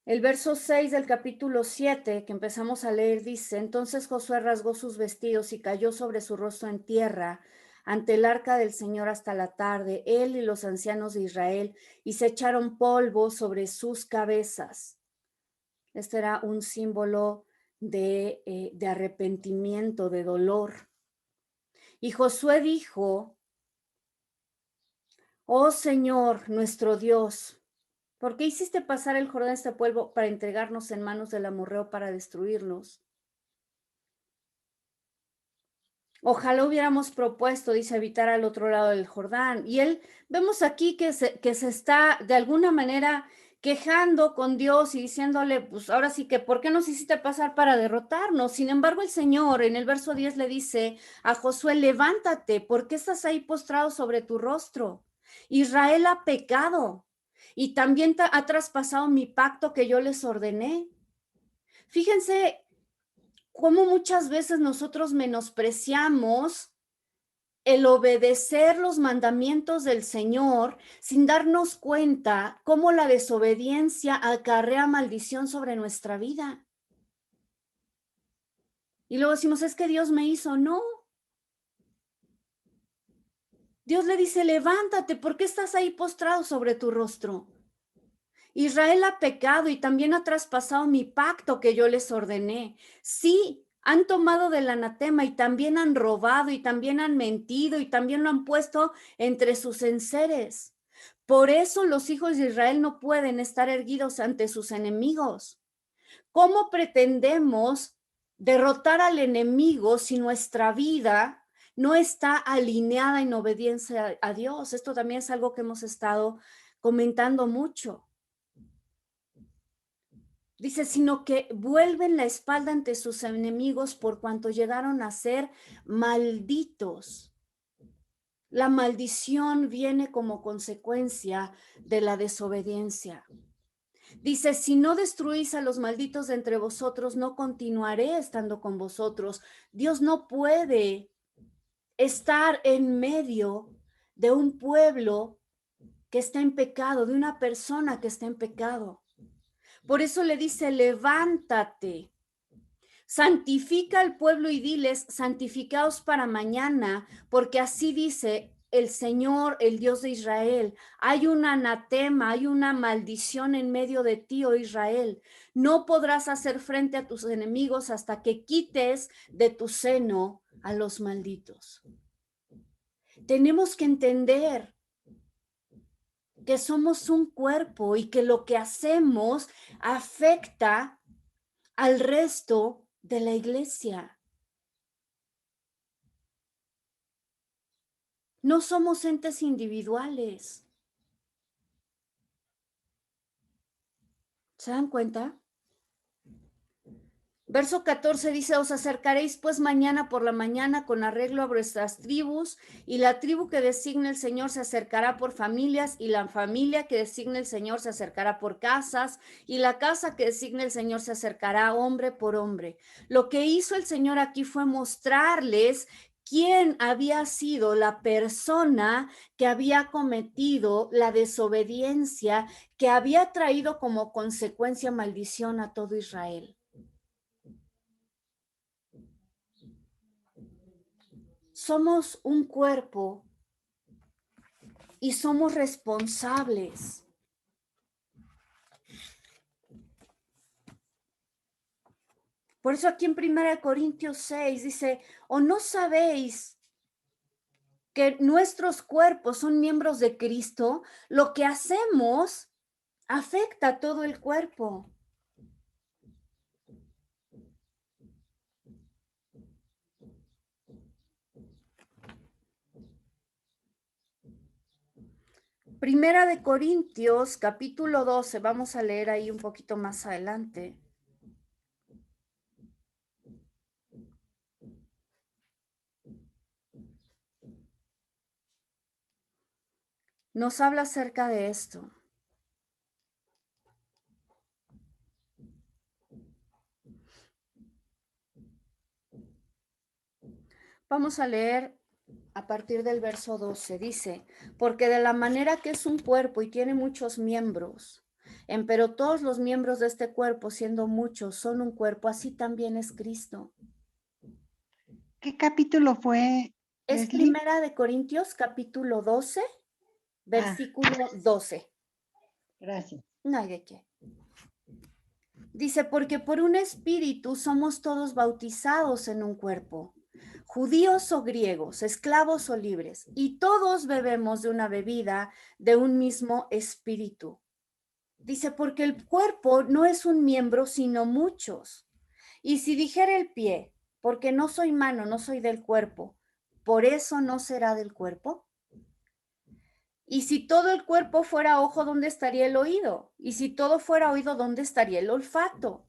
El verso 6 del capítulo 7 que empezamos a leer dice: entonces Josué rasgó sus vestidos y cayó sobre su rostro en tierra ante el arca del Señor hasta la tarde, él y los ancianos de Israel, y se echaron polvo sobre sus cabezas. Este era un símbolo de arrepentimiento, de dolor. Y Josué dijo: oh Señor, nuestro Dios, ¿por qué hiciste pasar el Jordán este pueblo para entregarnos en manos del amorreo para destruirnos? Ojalá hubiéramos propuesto, dice, habitar al otro lado del Jordán. Y vemos aquí que se está de alguna manera quejando con Dios y diciéndole, pues ahora sí que, ¿por qué nos hiciste pasar para derrotarnos? Sin embargo, el Señor en el verso 10 le dice a Josué: levántate, ¿por qué estás ahí postrado sobre tu rostro? Israel ha pecado y también ha traspasado mi pacto que yo les ordené. Fíjense cómo muchas veces nosotros menospreciamos el obedecer los mandamientos del Señor sin darnos cuenta cómo la desobediencia acarrea maldición sobre nuestra vida. Y luego decimos, es que Dios me hizo. No. Dios le dice, levántate, ¿por qué estás ahí postrado sobre tu rostro? Israel ha pecado y también ha traspasado mi pacto que yo les ordené. Sí, han tomado del anatema y también han robado y también han mentido y también lo han puesto entre sus enseres. Por eso los hijos de Israel no pueden estar erguidos ante sus enemigos. ¿Cómo pretendemos derrotar al enemigo si nuestra vida no está alineada en obediencia a Dios? Esto también es algo que hemos estado comentando mucho. Dice, sino que vuelven la espalda ante sus enemigos por cuanto llegaron a ser malditos. La maldición viene como consecuencia de la desobediencia. Dice, si no destruís a los malditos de entre vosotros, no continuaré estando con vosotros. Dios no puede estar en medio de un pueblo que está en pecado, de una persona que está en pecado. Por eso le dice, levántate, santifica al pueblo y diles, santificaos para mañana, porque así dice el Señor, el Dios de Israel. Hay un anatema, hay una maldición en medio de ti, oh Israel. No podrás hacer frente a tus enemigos hasta que quites de tu seno a los malditos. Tenemos que entender que somos un cuerpo y que lo que hacemos afecta al resto de la iglesia. No somos entes individuales. ¿Se dan cuenta? Verso 14 dice, os acercaréis pues mañana por la mañana con arreglo a vuestras tribus, y la tribu que designe el Señor se acercará por familias, y la familia que designe el Señor se acercará por casas, y la casa que designe el Señor se acercará hombre por hombre. Lo que hizo el Señor aquí fue mostrarles quién había sido la persona que había cometido la desobediencia, que había traído como consecuencia maldición a todo Israel. Somos un cuerpo y somos responsables. Por eso aquí en 1 Corintios 6 dice, ¿o no sabéis que nuestros cuerpos son miembros de Cristo, lo que hacemos afecta a todo el cuerpo. Primera de Corintios, capítulo 12, vamos a leer ahí un poquito más adelante. Nos habla acerca de esto. Vamos a leer a partir del verso 12. Dice, porque de la manera que es un cuerpo y tiene muchos miembros, pero todos los miembros de este cuerpo, siendo muchos, son un cuerpo, así también es Cristo. ¿Qué capítulo fue, Es Leslie? Primera de Corintios, capítulo 12, versículo 12. Gracias. No hay de qué. Dice, porque por un espíritu somos todos bautizados en un cuerpo, judíos o griegos, esclavos o libres, y todos bebemos de una bebida de un mismo espíritu. Dice, porque el cuerpo no es un miembro, sino muchos. Y si dijera el pie, porque no soy mano, no soy del cuerpo, ¿por eso no será del cuerpo? Y si todo el cuerpo fuera ojo, ¿dónde estaría el oído? Y si todo fuera oído, ¿dónde estaría el olfato?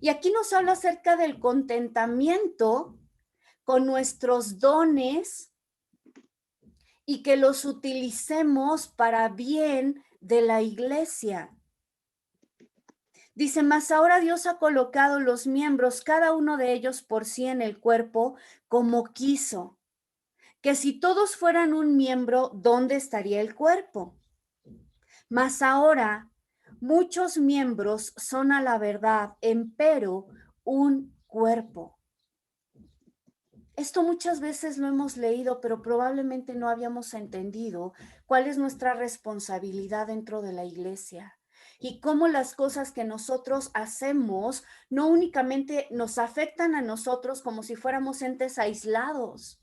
Y aquí nos habla acerca del contentamiento con nuestros dones y que los utilicemos para bien de la iglesia. Dice, mas ahora Dios ha colocado los miembros, cada uno de ellos por sí en el cuerpo, como quiso. Que si todos fueran un miembro, ¿dónde estaría el cuerpo? Mas ahora muchos miembros son a la verdad, empero un cuerpo. Esto muchas veces lo hemos leído, pero probablemente no habíamos entendido cuál es nuestra responsabilidad dentro de la iglesia y cómo las cosas que nosotros hacemos no únicamente nos afectan a nosotros como si fuéramos entes aislados.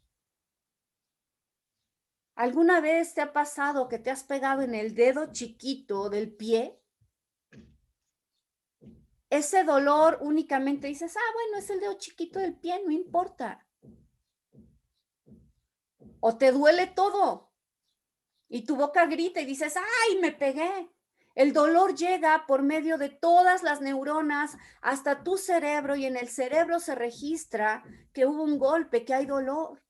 ¿Alguna vez te ha pasado que te has pegado en el dedo chiquito del pie? Ese dolor únicamente dices, bueno, es el dedo chiquito del pie, no importa. O te duele todo y tu boca grita y dices, ¡ay, me pegué! El dolor llega por medio de todas las neuronas hasta tu cerebro y en el cerebro se registra que hubo un golpe, que hay dolor.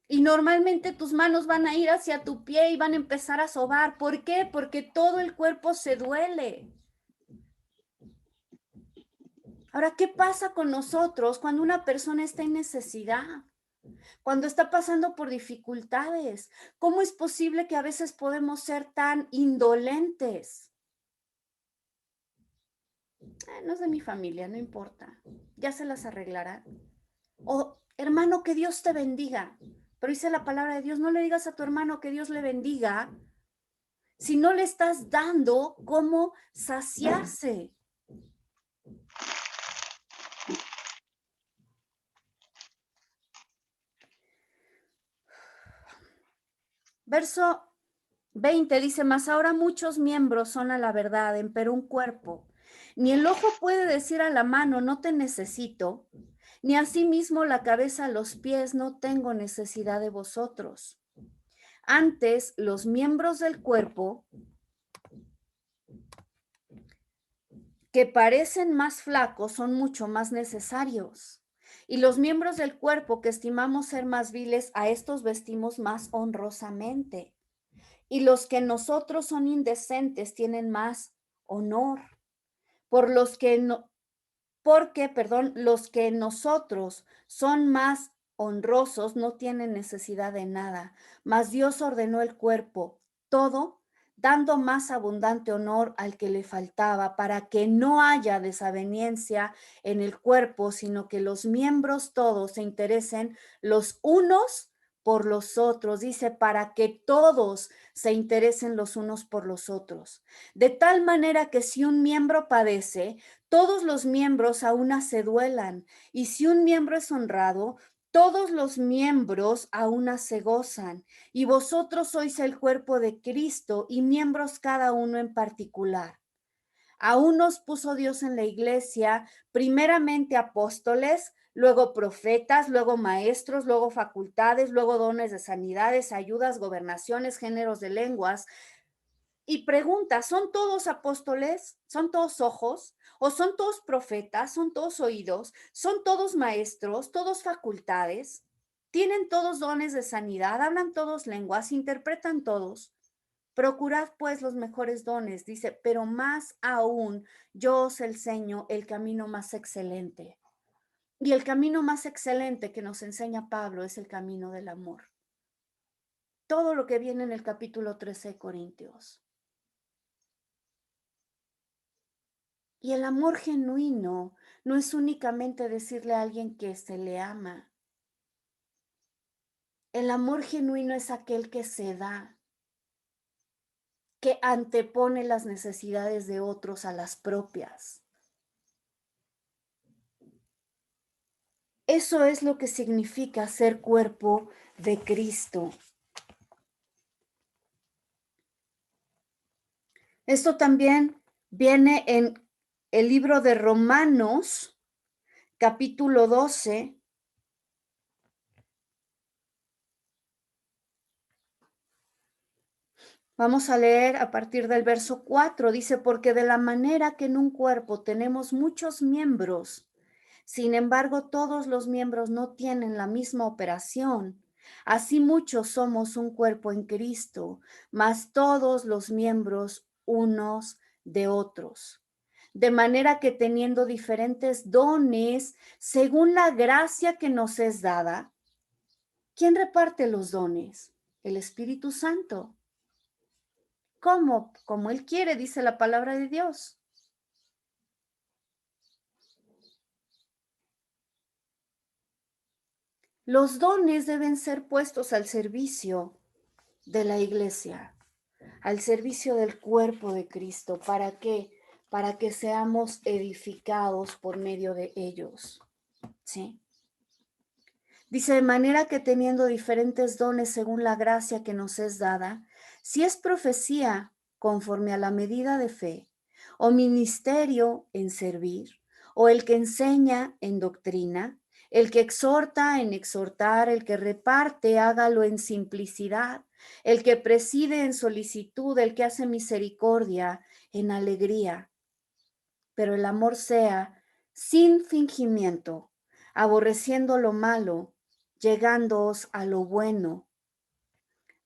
Y normalmente tus manos van a ir hacia tu pie y van a empezar a sobar. ¿Por qué? Porque todo el cuerpo se duele. Ahora, ¿qué pasa con nosotros cuando una persona está en necesidad? Cuando está pasando por dificultades, ¿cómo es posible que a veces podemos ser tan indolentes? No es de mi familia, no importa, ya se las arreglarán. O hermano, que Dios te bendiga. Pero dice la palabra de Dios, no le digas a tu hermano que Dios le bendiga si no le estás dando cómo saciarse. Verso 20 dice, mas ahora muchos miembros son a la verdad, pero un cuerpo. Ni el ojo puede decir a la mano, no te necesito, ni asimismo la cabeza a los pies, no tengo necesidad de vosotros. Antes, los miembros del cuerpo, que parecen más flacos, son mucho más necesarios. Y los miembros del cuerpo que estimamos ser más viles, a estos vestimos más honrosamente. Y los que nosotros son indecentes tienen más honor. Por los que no, porque, perdón, los que nosotros son más honrosos no tienen necesidad de nada, mas Dios ordenó el cuerpo, todo, dando más abundante honor al que le faltaba, para que no haya desaveniencia en el cuerpo, sino que los miembros todos se interesen los unos por los otros, dice, para que todos se interesen los unos por los otros. De tal manera que si un miembro padece, todos los miembros a una se duelan, y si un miembro es honrado, Todos los miembros a una se gozan, y vosotros sois el cuerpo de Cristo y miembros cada uno en particular. A unos puso Dios en la iglesia, primeramente apóstoles, luego profetas, luego maestros, luego facultades, luego dones de sanidades, ayudas, gobernaciones, géneros de lenguas. Y pregunta, ¿son todos apóstoles? ¿Son todos ojos? ¿O son todos profetas? ¿Son todos oídos? ¿Son todos maestros? ¿Todos facultades? ¿Tienen todos dones de sanidad? ¿Hablan todos lenguas? ¿Interpretan todos? Procurad pues los mejores dones, dice, pero más aún yo os enseño el camino más excelente. Y el camino más excelente que nos enseña Pablo es el camino del amor. Todo lo que viene en el capítulo 13 de Corintios. Y el amor genuino no es únicamente decirle a alguien que se le ama. El amor genuino es aquel que se da, que antepone las necesidades de otros a las propias. Eso es lo que significa ser cuerpo de Cristo. Esto también viene en el libro de Romanos, capítulo 12. Vamos a leer a partir del verso 4. Dice, porque de la manera que en un cuerpo tenemos muchos miembros, sin embargo todos los miembros no tienen la misma operación. Así muchos somos un cuerpo en Cristo, mas todos los miembros unos de otros. De manera que teniendo diferentes dones, según la gracia que nos es dada, ¿quién reparte los dones? El Espíritu Santo. ¿Cómo? Como Él quiere, dice la palabra de Dios. Los dones deben ser puestos al servicio de la iglesia, al servicio del cuerpo de Cristo. ¿Para qué? Para que seamos edificados por medio de ellos. ¿Sí? Dice, de manera que teniendo diferentes dones según la gracia que nos es dada, si es profecía conforme a la medida de fe, o ministerio en servir, o el que enseña en doctrina, el que exhorta en exhortar, el que reparte, hágalo en simplicidad, el que preside en solicitud, el que hace misericordia en alegría. Pero el amor sea sin fingimiento, aborreciendo lo malo, llegándoos a lo bueno,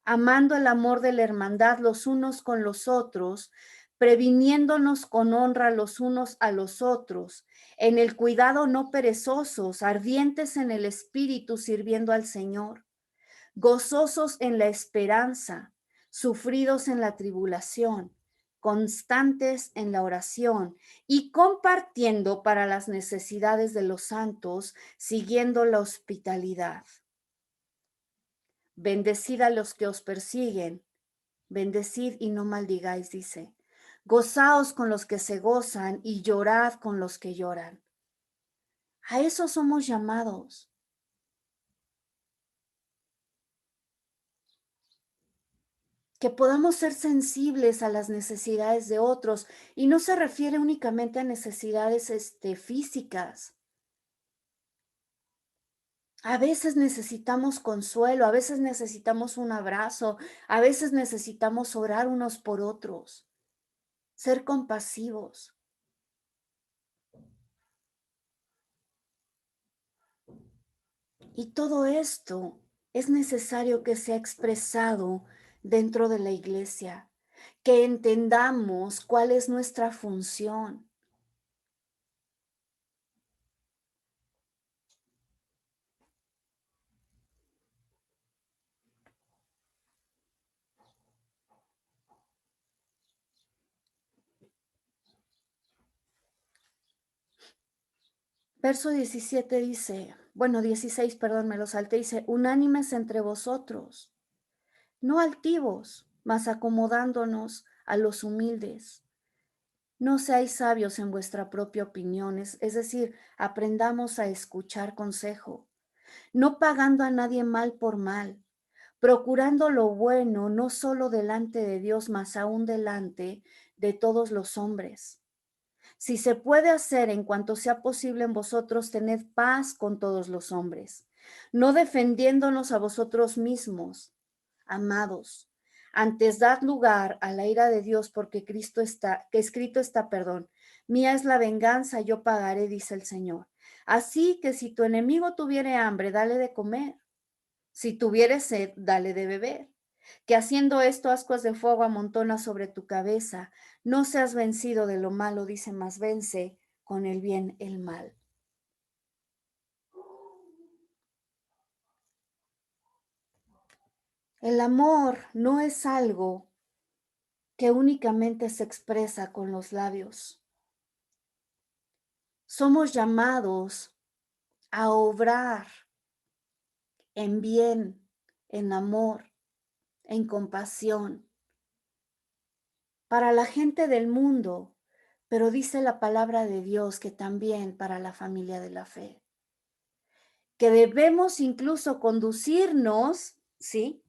amando el amor de la hermandad los unos con los otros, previniéndonos con honra los unos a los otros, en el cuidado no perezosos, ardientes en el espíritu, sirviendo al Señor, gozosos en la esperanza, sufridos en la tribulación, constantes en la oración y compartiendo para las necesidades de los santos, siguiendo la hospitalidad. Bendecid a los que os persiguen, bendecid y no maldigáis, dice. Gozaos con los que se gozan y llorad con los que lloran. A eso somos llamados. Que podamos ser sensibles a las necesidades de otros, y no se refiere únicamente a necesidades físicas. A veces necesitamos consuelo, a veces necesitamos un abrazo, a veces necesitamos orar unos por otros, ser compasivos. Y todo esto es necesario que sea expresado dentro de la iglesia, que entendamos cuál es nuestra función. Verso 17 dice, 16, perdón, me lo salté, dice, unánimes entre vosotros, no altivos, mas acomodándonos a los humildes. No seáis sabios en vuestra propia opinión, es decir, aprendamos a escuchar consejo. no pagando a nadie mal por mal, procurando lo bueno no solo delante de Dios, mas aún delante de todos los hombres. Si se puede hacer en cuanto sea posible en vosotros, tened paz con todos los hombres, no defendiéndonos a vosotros mismos, amados. Antes dad lugar a la ira de Dios, porque escrito está, mía es la venganza, yo pagaré, dice el Señor. Así que si tu enemigo tuviere hambre, dale de comer. Si tuviere sed, dale de beber. Que haciendo esto, ascuas de fuego amontona sobre tu cabeza. No seas vencido de lo malo, dice, más vence con el bien el mal. El amor no es algo que únicamente se expresa con los labios. Somos llamados a obrar en bien, en amor, en compasión para la gente del mundo, pero dice la palabra de Dios que también para la familia de la fe. Que debemos incluso conducirnos, ¿sí?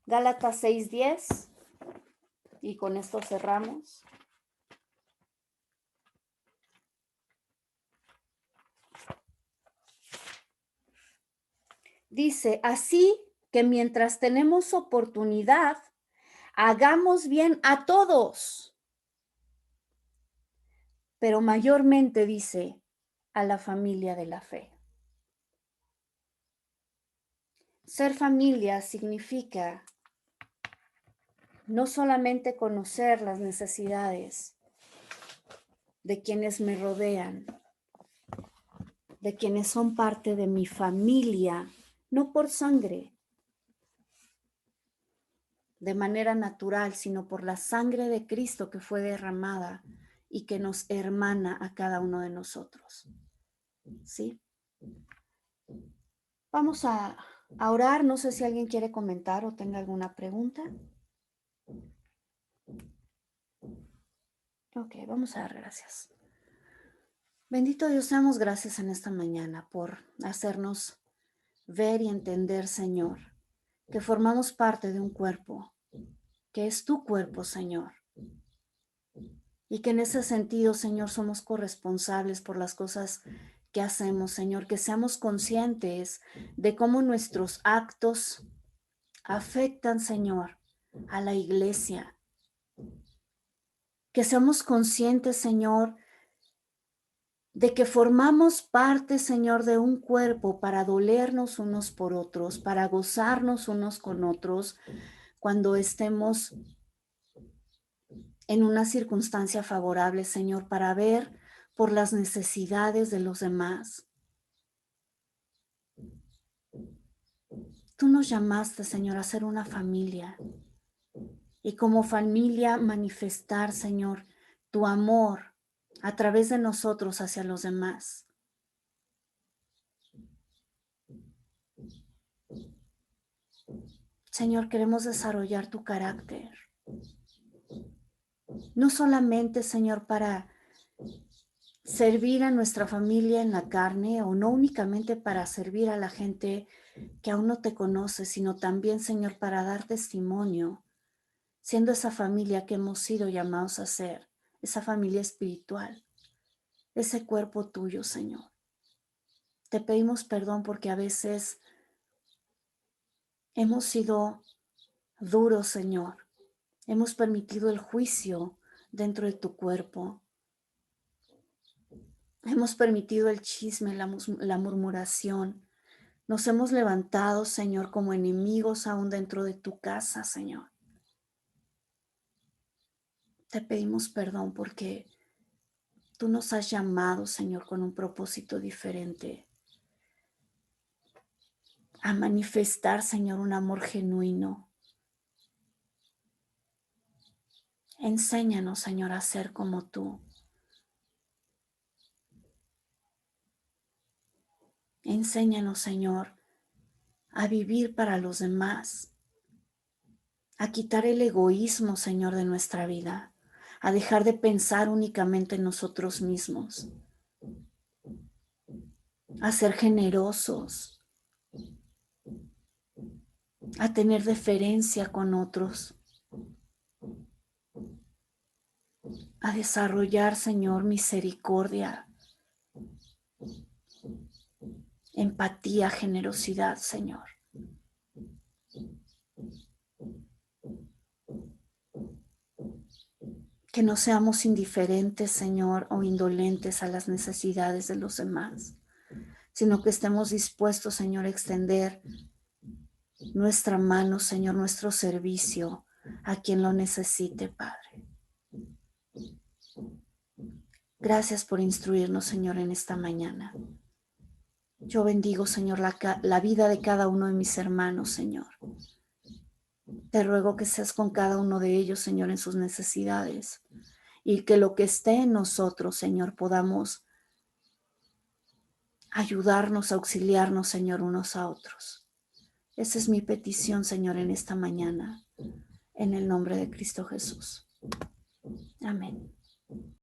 Gálatas 6:10, y con esto cerramos. Dice, así que mientras tenemos oportunidad, hagamos bien a todos, pero mayormente dice a la familia de la fe. Ser familia significa no solamente conocer las necesidades de quienes me rodean, de quienes son parte de mi familia, no por sangre, de manera natural, sino por la sangre de Cristo que fue derramada y que nos hermana a cada uno de nosotros. ¿Sí? Vamos a orar. No sé si alguien quiere comentar o tenga alguna pregunta. Ok, vamos a dar gracias. Bendito Dios, damos gracias en esta mañana por hacernos ver y entender, Señor, que formamos parte de un cuerpo, que es tu cuerpo, Señor. Y que en ese sentido, Señor, somos corresponsables por las cosas que hacemos, Señor, que seamos conscientes de cómo nuestros actos afectan, Señor, a la iglesia. Que seamos conscientes, Señor, de que formamos parte, Señor, de un cuerpo para dolernos unos por otros, para gozarnos unos con otros cuando estemos en una circunstancia favorable, Señor, para ver por las necesidades de los demás. Tú nos llamaste, Señor, a ser una familia y como familia manifestar, Señor, tu amor a través de nosotros hacia los demás. Señor, queremos desarrollar tu carácter. No solamente, Señor, para servir a nuestra familia en la carne o no únicamente para servir a la gente que aún no te conoce, sino también, Señor, para dar testimonio, siendo esa familia que hemos sido llamados a ser, esa familia espiritual, ese cuerpo tuyo, Señor. Te pedimos perdón porque a veces hemos sido duros, Señor. Hemos permitido el juicio dentro de tu cuerpo. Hemos permitido el chisme, la murmuración. Nos hemos levantado, Señor, como enemigos aún dentro de tu casa, Señor. Te pedimos perdón porque tú nos has llamado, Señor, con un propósito diferente. A manifestar, Señor, un amor genuino. Enséñanos, Señor, a ser como tú. Enséñanos, Señor, a vivir para los demás, a quitar el egoísmo, Señor, de nuestra vida, a dejar de pensar únicamente en nosotros mismos. a ser generosos, a tener deferencia con otros, a desarrollar, Señor, misericordia, empatía, generosidad, Señor. Que no seamos indiferentes, Señor, o indolentes a las necesidades de los demás, sino que estemos dispuestos, Señor, a extender nuestra mano, Señor, nuestro servicio a quien lo necesite, Padre. Gracias por instruirnos, Señor, en esta mañana. Yo bendigo, Señor, la vida de cada uno de mis hermanos, Señor. Te ruego que seas con cada uno de ellos, Señor, en sus necesidades, y que lo que esté en nosotros, Señor, podamos ayudarnos, auxiliarnos, Señor, unos a otros. Esa es mi petición, Señor, en esta mañana, en el nombre de Cristo Jesús. Amén.